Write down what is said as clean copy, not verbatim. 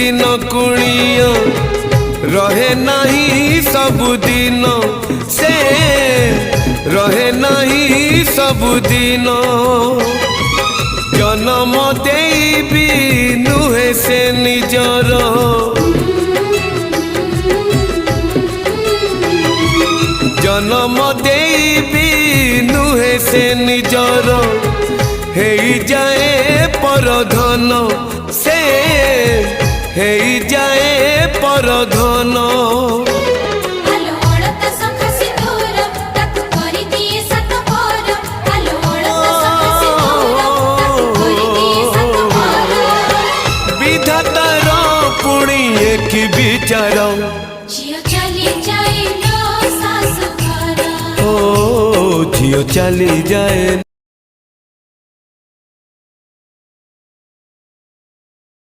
दिन कुणिया रहे नहीं सबुदिन से रहे नहीं सबुदिन जन्म देवी नुहे से निजर जन्म देवी नुहे से निजर हे जाए परधन से हे जाए परधन विधातार पुणी एक विचार ओ झियो चली जाए।